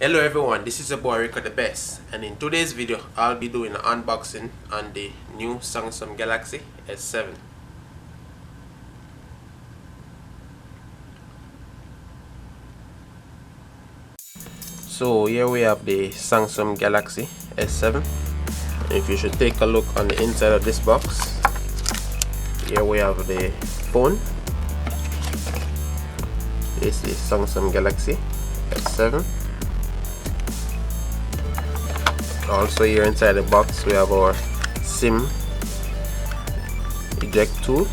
Hello everyone, this is your boy Rico the Best, and in today's video I'll be doing an unboxing on the new Samsung Galaxy S7. So here we have the Samsung Galaxy S7. If you should take a look on the inside of this box, here we have the phone. This is Samsung Galaxy S7. Also here inside the box we have our SIM eject tool.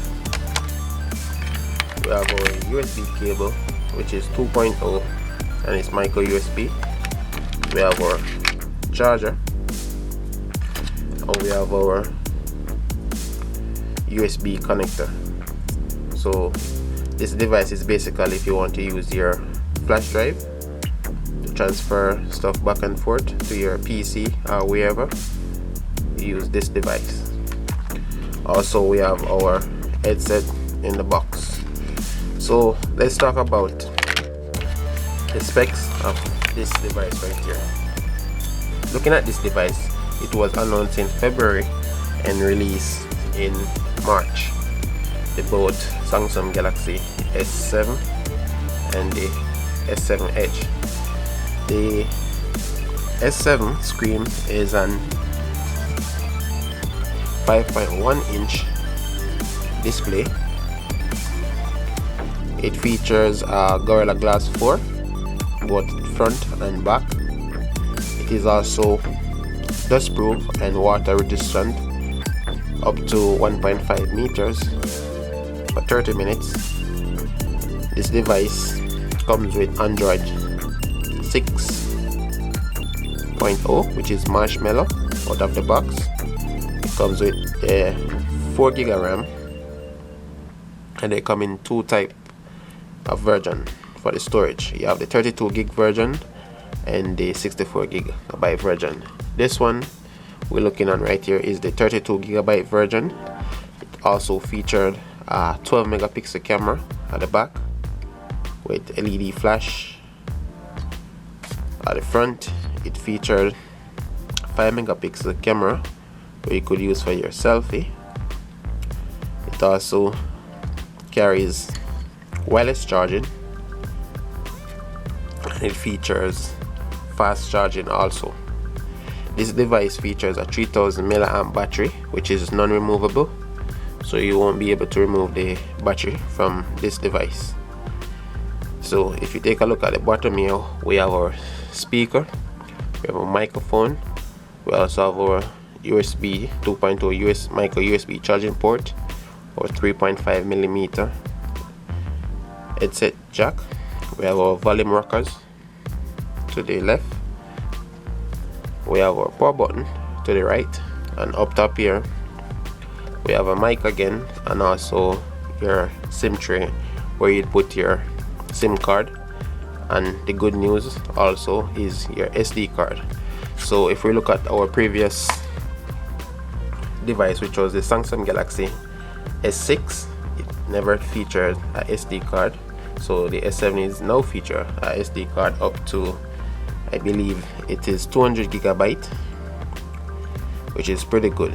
We have our USB cable, which is 2.0 and it's micro USB. We have our charger, and we have our USB connector. So this device is basically if you want to use your flash drive to transfer stuff back and forth to your PC or wherever, you use this device. Also we have our headset in the box. So let's talk about the specs of this device right here. Looking at this device, it was announced in February and released in March. The both Samsung Galaxy S7 and the S7 Edge. The S7 screen is an 5.1-inch display. It features a Gorilla Glass 4, both front and back. It is also dustproof and water resistant up to 1.5 meters for 30 minutes. This device comes with Android 6.0, which is Marshmallow out of the box. It comes with a 4 GB RAM, and they come in two type of version for the storage. You have the 32 GB version and the 64 GB version. This one we're looking on right here is the 32 GB version. It also featured a 12 megapixel camera at the back with LED flash. At the front it featured 5 megapixel camera where you could use for your selfie. It also carries wireless charging, and it features fast charging also. This device features a 3000 mAh battery, which is non-removable, so you won't be able to remove the battery from this device. So if you take a look at the bottom here, we have our speaker, we have a microphone, we also have our USB 2.0 micro USB charging port, or 3.5mm headset jack. We have our volume rockers to the left. We have our power button to the right, and up top here we have a mic again, and also your SIM tray where you'd put your SIM card. And the good news also is your SD card. So if we look at our previous device, which was the Samsung Galaxy S6, it never featured a SD card. So the S7 is now feature a SD card up to, I believe it is 200 GB, which is pretty good.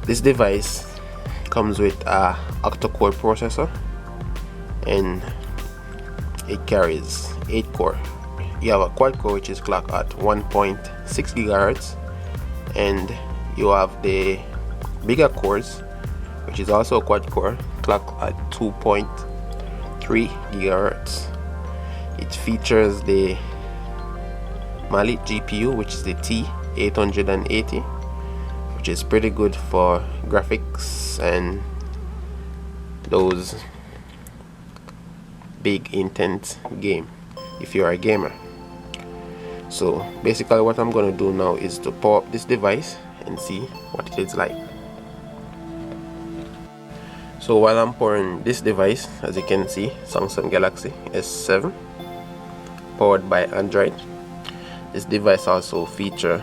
This device comes with a octa-core processor, and it carries 8 core. You have a quad core which is clocked at 1.6 GHz, and you have the bigger cores, which is also a quad core, clocked at 2.3 GHz. It features the Mali GPU, which is the T880, which is pretty good for graphics and those big intense game if you are a gamer. So basically what I'm going to do now is to power up this device and see what it is like. So while I'm powering this device, as you can see, Samsung Galaxy S7 powered by Android. This device also features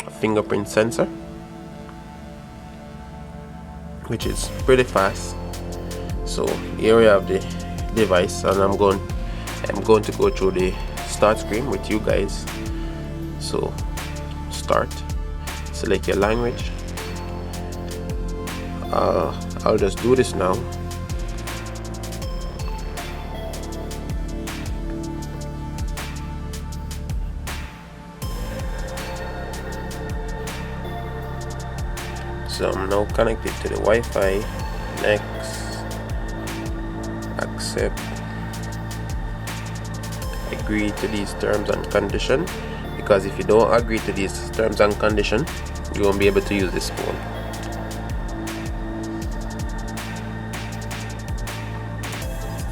a fingerprint sensor, which is pretty fast. So here we have the device, and I'm going to go through the start screen with you guys. So start, select your language. I'll just do this now. So I'm now connected to the Wi-Fi. Next, accept, agree to these terms and conditions, because if you don't agree to these terms and conditions, you won't be able to use this phone.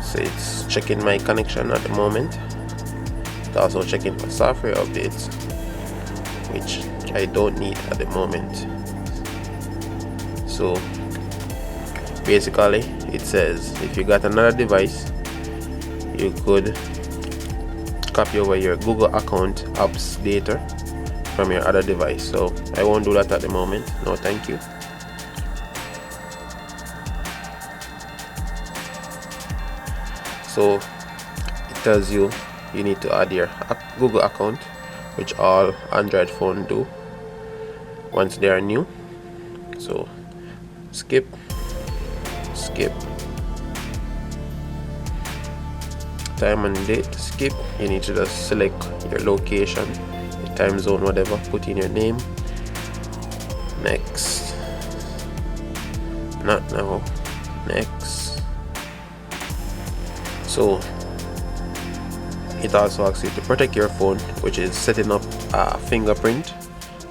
So it's checking my connection at the moment. It's also checking for software updates, which I don't need at the moment. So basically it says if you got another device, you could copy over your Google account apps data from your other device. So I won't do that at the moment. No, thank you. So it tells you need to add your Google account, which all Android phones do once they are new. So skip, time and date, skip. You need to just select your location, your time zone, whatever, put in your name. Next, not now, next. So it also asks you to protect your phone, which is setting up a fingerprint,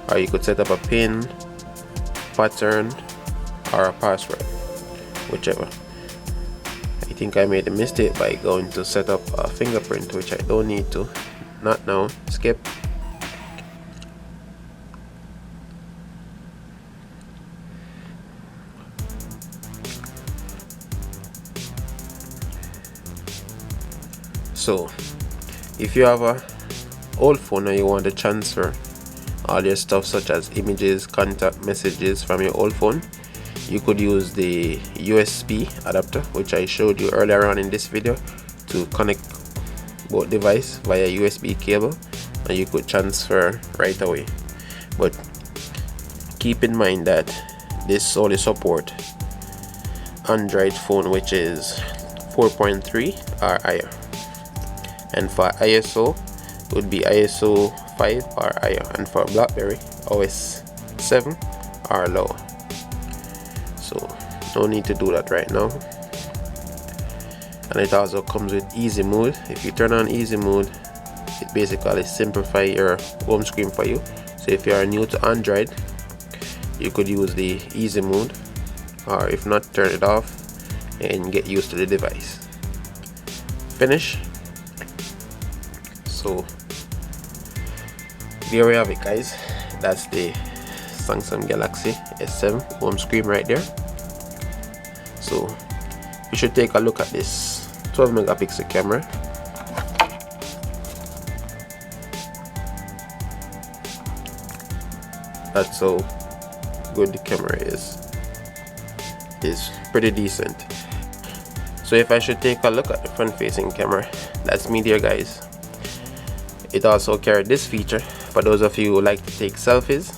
or you could set up a pin, pattern, or a password, whichever. I think I made a mistake by going to set up a fingerprint, which I don't need to. Not now. Skip. So if you have a old phone and you want to transfer all your stuff such as images, contact messages from your old phone, you could use the USB adapter, which I showed you earlier on in this video, to connect both devices via USB cable, and you could transfer right away. But keep in mind that this only support Android phone which is 4.3 or higher, and for ISO it would be ISO 5 or higher, and for BlackBerry OS 7 or lower. So no need to do that right now. And it also comes with easy mode. If you turn on easy mode, it basically simplifies your home screen for you. So if you are new to Android, you could use the easy mode, or if not, turn it off and get used to the device. Finish. So there we have it, guys. That's the Samsung Galaxy S7 home screen right there. So you should take a look at this 12 megapixel camera. That's how good the camera is. It's pretty decent. So if I should take a look at the front facing camera, that's me there, guys. It also carried this feature for those of you who like to take selfies.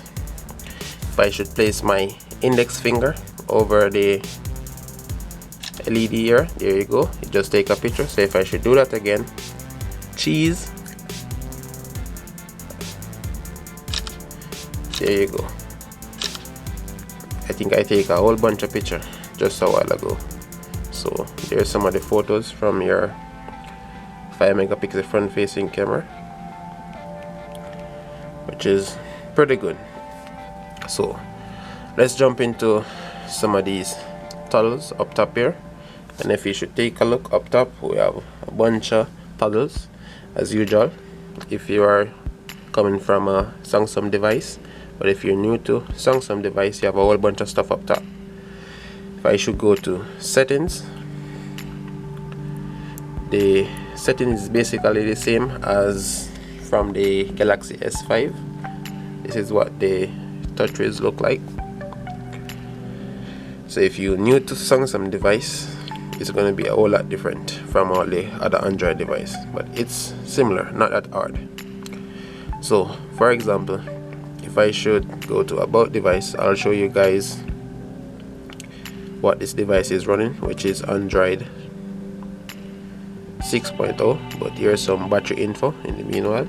If I should place my index finger over the LED here, there you go, you just take a picture. So if I should do that again, cheese, there you go. I think I take a whole bunch of pictures just a while ago. So there's some of the photos from your 5 megapixel front facing camera, which is pretty good. So let's jump into some of these toggles up top here. And if you should take a look up top, we have a bunch of toggles as usual if you are coming from a Samsung device. But if you're new to Samsung device, you have a whole bunch of stuff up top. If I should go to settings, the settings is basically the same as from the Galaxy S5. This is what the touchwiz look like. So if you're new to Samsung device, it's going to be a whole lot different from all the other Android device, but it's similar, not that hard. So for example, if I should go to about device, I'll show you guys what this device is running, which is Android 6.0. but here's some battery info in the meanwhile.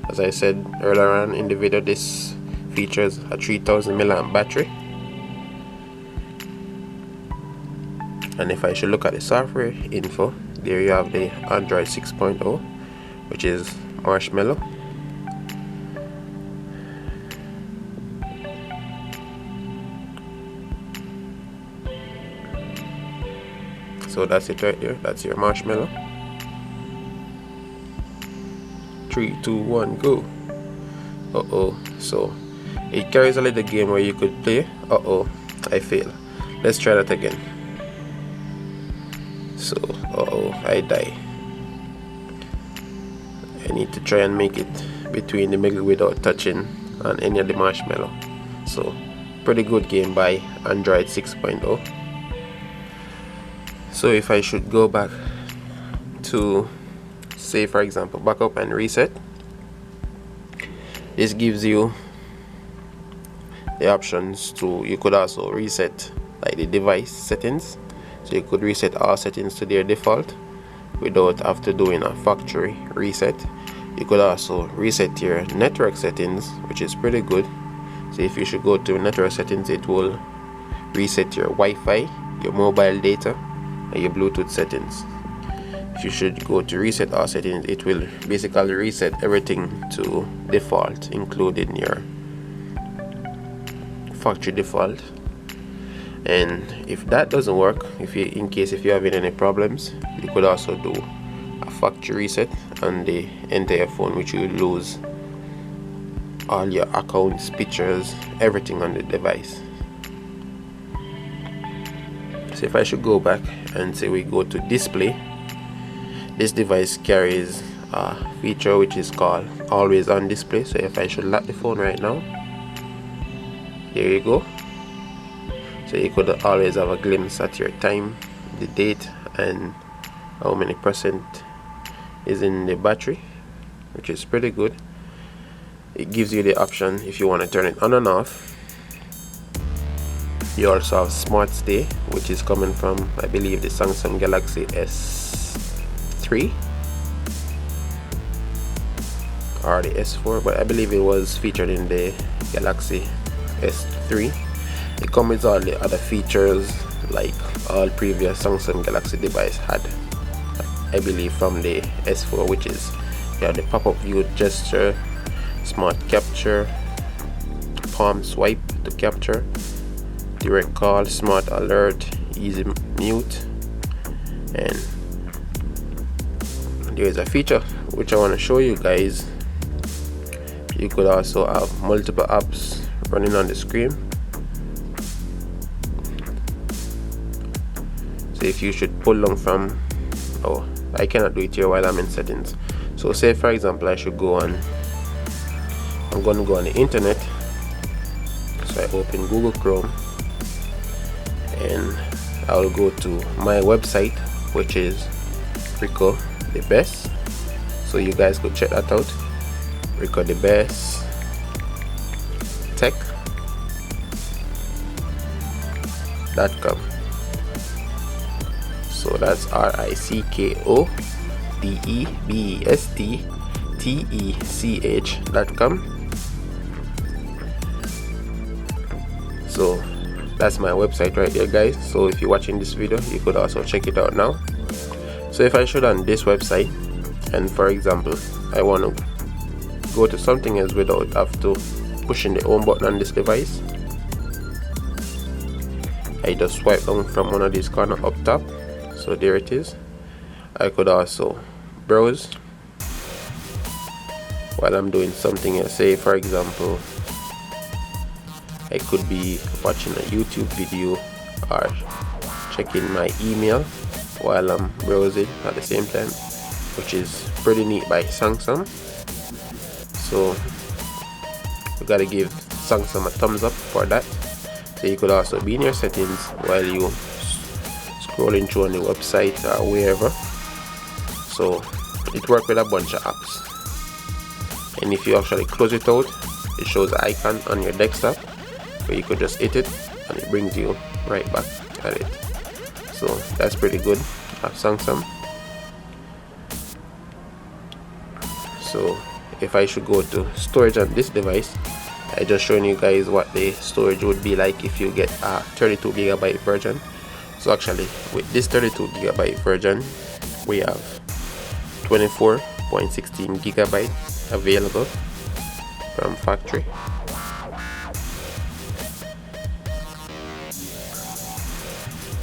As I said earlier on in the video, this features a 3000 mAh battery. And if I should look at the software info, there you have the Android 6.0, which is Marshmallow. So that's it right there, that's your Marshmallow. 3, 2, 1, go. So it carries a little game where you could play. I fail. Let's try that again. So I die. I need to try and make it between the middle without touching on any of the marshmallow. So pretty good game by Android 6.0. So if I should go back to, say for example, backup and reset, this gives you the options to, you could also reset like the device settings. So you could reset all settings to their default without after doing a factory reset. You could also reset your network settings, which is pretty good. So if you should go to network settings, it will reset your Wi-Fi, your mobile data, and your Bluetooth settings. If you should go to reset all settings, it will basically reset everything to default, including your factory default. And if that doesn't work, in case you're having any problems, you could also do a factory reset on the entire phone, which you will lose all your accounts, pictures, everything on the device. So if I should go back and say we go to display, this device carries a feature which is called always on display. So if I should lock the phone right now, here you go. So you could always have a glimpse at your time, the date, and how many percent is in the battery, which is pretty good. It gives you the option if you want to turn it on and off. You also have Smart Stay, which is coming from, I believe, the Samsung Galaxy S3 or the S4, but I believe it was featured in the Galaxy S3. It comes with all the other features like all previous Samsung Galaxy device had, I believe, from the S4, which is you have the pop-up view gesture, smart capture, palm swipe to capture, direct call, smart alert, easy mute, and there is a feature which I want to show you guys. You could also have multiple apps running on the screen. So if you should pull down from, I cannot do it here while I'm in settings. So say for example I should go on, I'm going to go on the internet. So I open Google Chrome and I will go to my website, which is Rico the Best. So you guys could check that out, Rico the Best Tech.com. So that's RICODEBESTTECH.com. So that's my website right there, guys. So if you're watching this video, you could also check it out now. So if I should on this website, and for example I want to go to something else without have to pushing the home button on this device, I just swipe down from one of these corners up top. So there it is. I could also browse while I'm doing something else. Say for example I could be watching a YouTube video or checking my email while I'm browsing at the same time, which is pretty neat by Samsung. So we gotta give Samsung a thumbs up for that. So you could also be in your settings while you scrolling through on the website or wherever. So it works with a bunch of apps. And if you actually close it out, it shows the icon on your desktop where you could just hit it and it brings you right back at it. So that's pretty good of Samsung. So if I should go to storage on this device, I just showing you guys what the storage would be like if you get a 32GB version. So actually with this 32GB version, we have 24.16GB available from factory.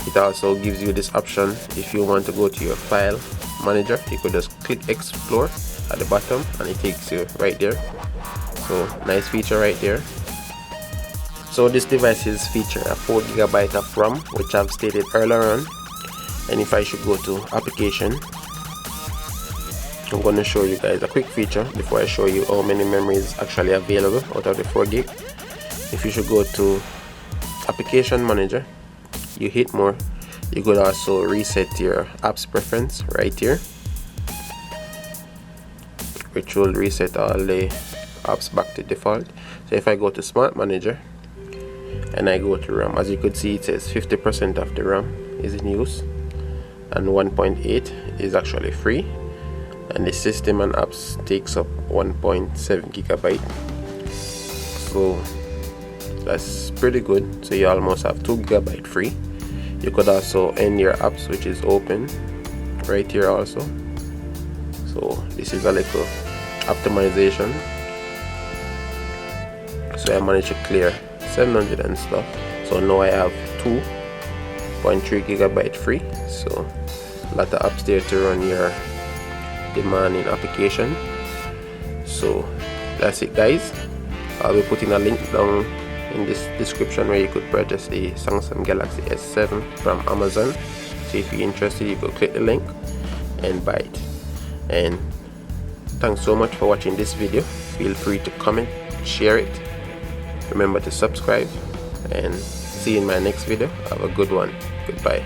It also gives you this option if you want to go to your file manager. You could just click explore at the bottom and it takes you right there. So nice feature right there. So this device feature a 4GB of RAM, which I've stated earlier on. And if I should go to application, I'm going to show you guys a quick feature before I show you how many memories actually available out of the 4GB. If you should go to application manager, you hit more, you could also reset your apps preference right here, which will reset all the apps back to default. So if I go to smart manager and I go to RAM, as you could see it says 50% of the RAM is in use and 1.8 is actually free, and the system and apps takes up 1.7GB. so that's pretty good. So you almost have 2GB free. You could also end your apps, which is open right here also. So this is a little optimization. So I managed to clear 700 and stuff. So now I have 2.3GB free. So a lot of apps there to run your demanding application. So that's it guys. I'll be putting a link down in this description where you could purchase the Samsung Galaxy S7 from Amazon. So if you're interested, you could click the link and buy it. And thanks so much for watching this video. Feel free to comment, share it, remember to subscribe, and see you in my next video. Have a good one. Goodbye.